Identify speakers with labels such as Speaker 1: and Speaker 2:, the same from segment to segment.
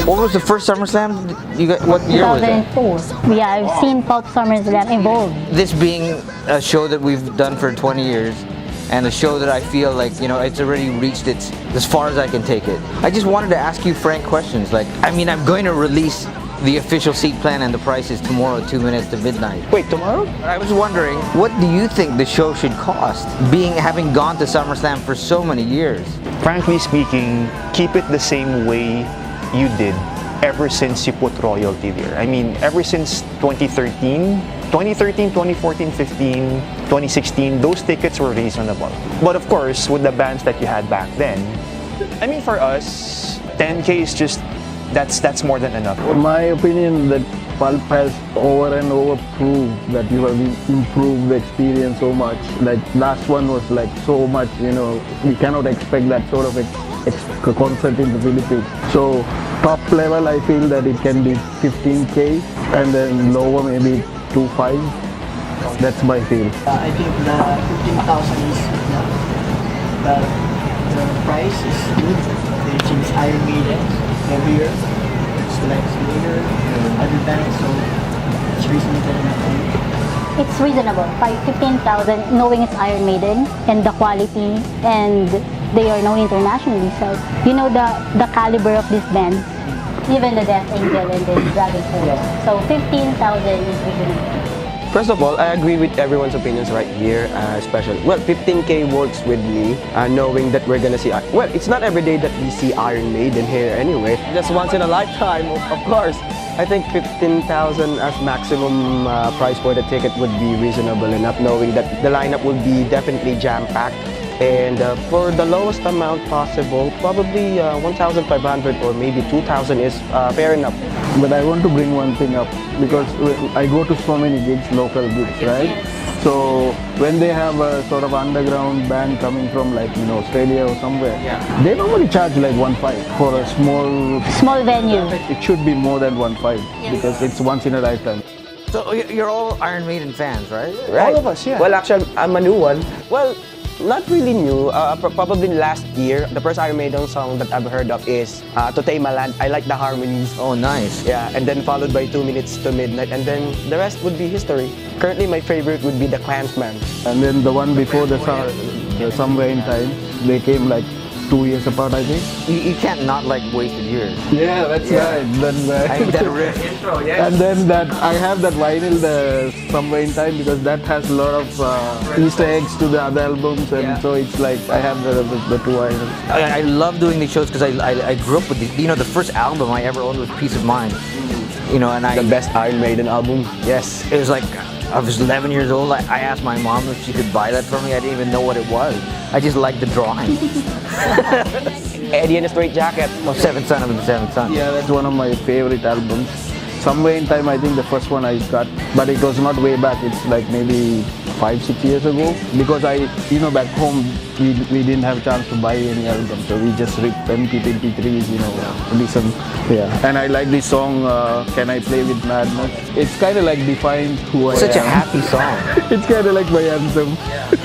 Speaker 1: What was the first Summer Slam? You got, what year was it?
Speaker 2: 2004. Yeah, I've seen Pulp Summer Slam evolve.
Speaker 1: This being a show that we've done for 20 years, and a show that I feel like, you know, it's already reached its as far as I can take it. I just wanted to ask you frank questions. Like, I mean, I'm going to release the official seat plan and the prices tomorrow, 2 minutes to midnight.
Speaker 3: Wait, tomorrow?
Speaker 1: I was wondering, what do you think the show should cost? Having gone to SummerSlam for so many years.
Speaker 3: Frankly speaking, keep it the same way you did ever since you put royalty there. I mean, ever since 2013, 2014, 15, 2016, those tickets were reasonable. But of course, with the bands that you had back then, I mean, for us, 10K is just, that's more than enough.
Speaker 4: In my opinion, that Pulp has over and over proved that you have improved the experience so much. Like last one was like so much, you know, we cannot expect that sort of a concert in the Philippines. So top level, I feel that it can be 15K, and then lower maybe 2.5. That's my feel.
Speaker 5: I think the 15,000 is enough, but the price is good. Which is Iron Maiden, heavier, like later, other bands, so it's reasonable enough.
Speaker 2: It's reasonable. 15,000, knowing it's Iron Maiden and the quality, and they are known internationally. So you know the caliber of this band, even the Death Angel and the Dragonforce. So 15,000 is reasonable.
Speaker 6: First of all, I agree with everyone's opinions right here, especially, well, 15K works with me, knowing that we're gonna see, well, it's not every day that we see Iron Maiden here anyway, just once in a lifetime, of course. I think 15,000 as maximum price for the ticket would be reasonable enough, knowing that the lineup will be definitely jam-packed. And for the lowest amount possible, probably 1,500 or maybe 2,000 is fair enough.
Speaker 4: But I want to bring one thing up, because I go to so many gigs, local gigs, right? So when they have a sort of underground band coming from like, you know, Australia or somewhere, they normally charge like 1.5 for a small
Speaker 2: venue.
Speaker 4: It should be more than 1.5 because it's once in a lifetime.
Speaker 1: So you're all Iron Maiden fans, right?
Speaker 6: Right.
Speaker 3: All of us, yeah.
Speaker 6: Well, actually, I'm a new one. Well, not really new. Probably last year, the first Iron Maiden song that I've heard of is To Tame a Land. I like the harmonies.
Speaker 1: Oh, nice.
Speaker 6: Yeah, and then followed by 2 minutes to midnight, and then the rest would be history. Currently, my favorite would be the Clansman.
Speaker 4: And then the one before the Somewhere in Time, they came like 2 years apart, I think.
Speaker 1: You can't not like Wasted Years.
Speaker 4: Yeah, that's right. Then,
Speaker 1: I think that riff.
Speaker 4: and then that I have that vinyl, the Somewhere in Time, because that has a lot of Easter eggs to the other albums, and so it's like I have the two vinyls.
Speaker 1: I love doing these shows because I grew up with the, you know, the first album I ever owned was Peace of Mind. You know, and
Speaker 6: The best Iron Maiden album.
Speaker 1: yes, it was like, I was 11 years old. I asked my mom if she could buy that for me. I didn't even know what it was. I just liked the drawing.
Speaker 6: Eddie and the Straight Jacket.
Speaker 1: Oh, Seventh Son of the Seventh Son.
Speaker 4: Yeah, that's one of my favorite albums. Somewhere in Time, I think the first one I got, but it was not way back. It's like maybe 5-6 years ago, because you know, back home we didn't have a chance to buy any album, so we just ripped MP3s, you know, listen. Yeah, and I like this song, Can I Play With Madness? It's kind of like defines who I am.
Speaker 1: Such a happy song.
Speaker 4: It's kind of like my anthem.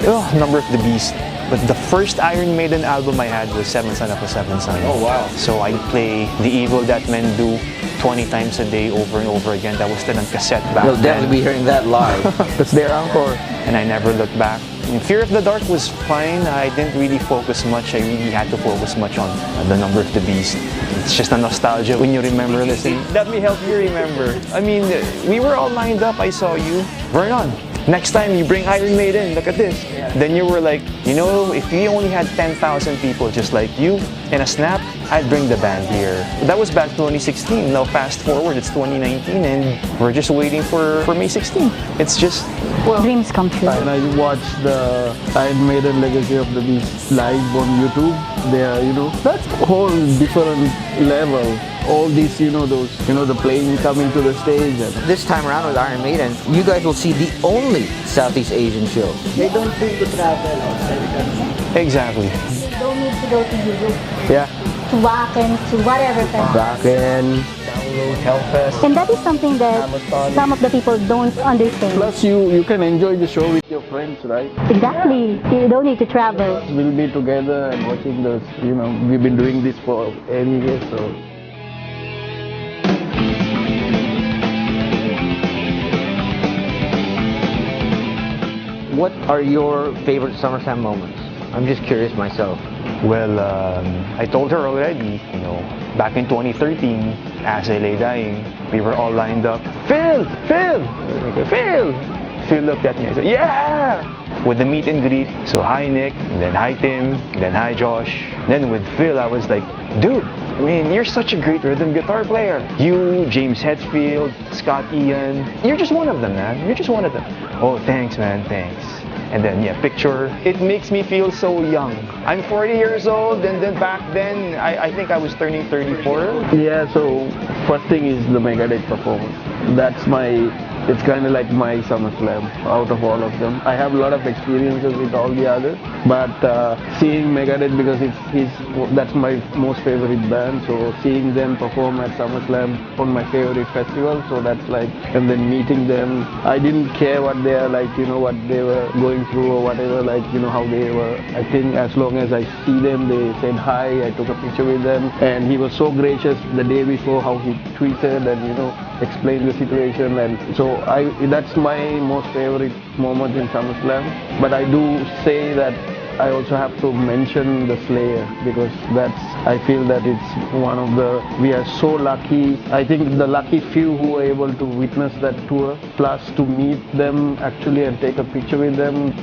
Speaker 3: Oh, Number of the Beast. But the first Iron Maiden album I had was Seventh Son of a Seventh Son.
Speaker 1: Oh, wow.
Speaker 3: So I'd play The Evil That Men Do 20 times a day over and over again. That was still on cassette back
Speaker 1: You'll
Speaker 3: then.
Speaker 1: definitely be hearing that live.
Speaker 4: That's their encore.
Speaker 3: And I never looked back. And Fear of the Dark was fine. I didn't really focus much. I really had to focus much on The Number of the Beast. It's just a nostalgia when you remember listening. Let me help you remember. I mean, we were all lined up. I saw you. Vernon, next time you bring Iron Maiden, look at this. Then you were like, you know, if we only had 10,000 people just like you in a snap, I'd bring the band here. That was back 2016. Now fast forward, it's 2019 and we're just waiting for May 16. It's just, well,
Speaker 2: Dreams come true.
Speaker 4: And I watched the Iron Maiden Legacy of the Beast live on YouTube. There, you know, that's a whole different level. All these, you know, the plane coming to the stage. And
Speaker 1: This time around with Iron Maiden, you guys will see the only Southeast Asian show.
Speaker 5: They don't need to travel outside the country.
Speaker 3: exactly.
Speaker 2: You don't need to go to Europe,
Speaker 4: yeah,
Speaker 2: to Wacken, to whatever country.
Speaker 6: Bracken.
Speaker 3: Hellfest.
Speaker 2: And that is something that some of the people don't understand.
Speaker 4: plus you can enjoy the show with your friends, right?
Speaker 2: Exactly. You don't need to travel.
Speaker 4: We'll be together and watching those, you know, we've been doing this for 8 years, so
Speaker 1: what are your favorite SummerSlam moments? I'm just curious myself.
Speaker 3: Well, I told her already, back in 2013, as I lay dying, we were all lined up. Phil! Phil! Phil! Phil looked at me and said, yeah! With the meet and greet, so hi Nick, and then hi Tim, and then hi Josh. Then with Phil, I was like, dude, I mean, you're such a great rhythm guitar player. You, James Hetfield, Scott Ian, you're just one of them, man. You're just one of them. Oh, thanks, man, thanks. And then, yeah, picture. It makes me feel so young. I'm 40 years old, and then back then, I think I was turning 34.
Speaker 4: Yeah, so first thing is the Megadeth performance. That's it's kind of like my SummerSlam out of all of them. I have a lot of experiences with all the others, but seeing Megadeth, because that's my most favorite band, so seeing them perform at SummerSlam on my favorite festival, so that's like, and then meeting them, I didn't care what they are like, what they were going through or whatever, like, how they were. I think as long as I see them, they said hi, I took a picture with them, and he was so gracious the day before, how he tweeted and, explained the situation, and so that's my most favorite moment in SummerSlam. But I do say that I also have to mention the Slayer, because I feel that it's one of we are so lucky. I think the lucky few who were able to witness that tour, plus to meet them actually and take a picture with them.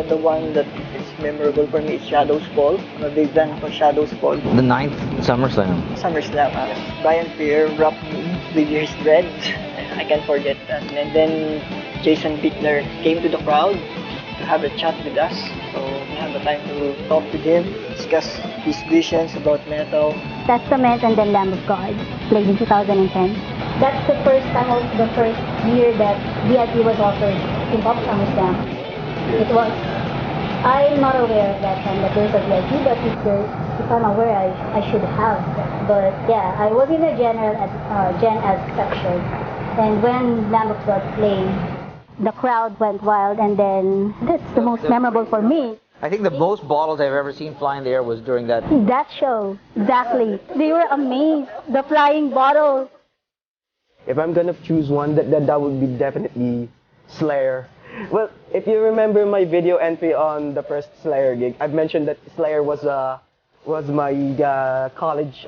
Speaker 5: The one that is memorable for me is Shadows Fall. I'm a big fan of Shadows Fall.
Speaker 1: The 9th SummerSlam.
Speaker 5: SummerSlam. Brian Pierre wrapped me with his dread. I can't forget that. And then Jason Bittner came to the crowd to have a chat with us. So we have the time to talk with him, discuss his visions about metal.
Speaker 2: Testament and then Lamb of God, played in 2010. That's the first time, also the first year that VIP was offered in Pulp Summer Slam. I'm not aware at that time that there's a VIP, but if I'm aware, I should have. But yeah, I was in the Gen Ed section, and when Lamb of God played, the crowd went wild, and then that's the most memorable for me.
Speaker 1: I think the most bottles I've ever seen fly in the air was during that.
Speaker 2: That show, exactly. They were amazed. The flying bottles.
Speaker 6: If I'm gonna choose one, that would be definitely Slayer. Well, if you remember my video entry on the first Slayer gig, I've mentioned that Slayer was my college,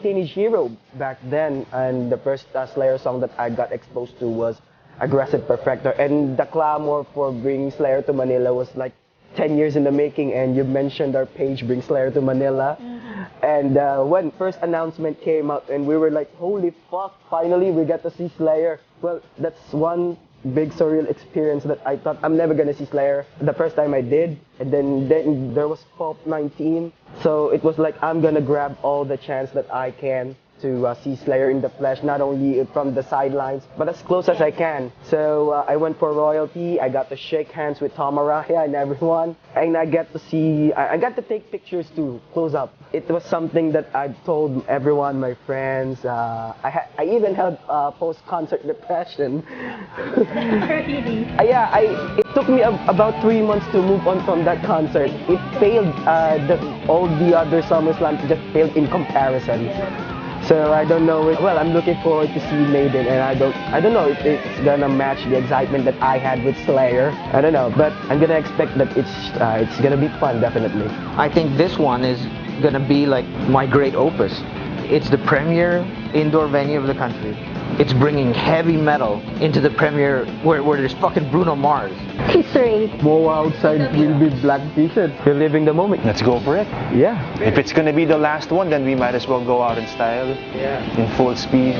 Speaker 6: teenage hero back then, and the first Slayer song that I got exposed to was Aggressive Perfector, and the clamor for bringing Slayer to Manila was like 10 years in the making, and you mentioned our page, Bring Slayer to Manila. And when first announcement came out, and we were like, holy fuck, finally we get to see Slayer. Well, that's one big surreal experience that I thought I'm never gonna see Slayer. The first time I did, and then there was Pulp 19, so it was like I'm gonna grab all the chance that I can to see Slayer in the flesh, not only from the sidelines, but as close as I can. So I went for royalty. I got to shake hands with Tom Araya and everyone, and I got to take pictures too, close up. It was something that I told everyone, my friends. I even had post-concert depression.
Speaker 2: Really?
Speaker 6: It took me about 3 months to move on from that concert. It failed. All the other SummerSlam just failed in comparison. So I don't know. Well, I'm looking forward to see Maiden, and I don't know if it's gonna match the excitement that I had with Slayer. I don't know, but I'm gonna expect that it's gonna be fun, definitely.
Speaker 1: I think this one is gonna be like my great opus. It's the premier indoor venue of the country. It's bringing heavy metal into the premier where there's fucking Bruno Mars.
Speaker 2: History.
Speaker 4: More outside will be black t-shirts.
Speaker 6: We're living the moment.
Speaker 3: Let's go for it.
Speaker 6: Yeah.
Speaker 3: If it's gonna be the last one, then we might as well go out in style.
Speaker 6: Yeah.
Speaker 3: In full speed.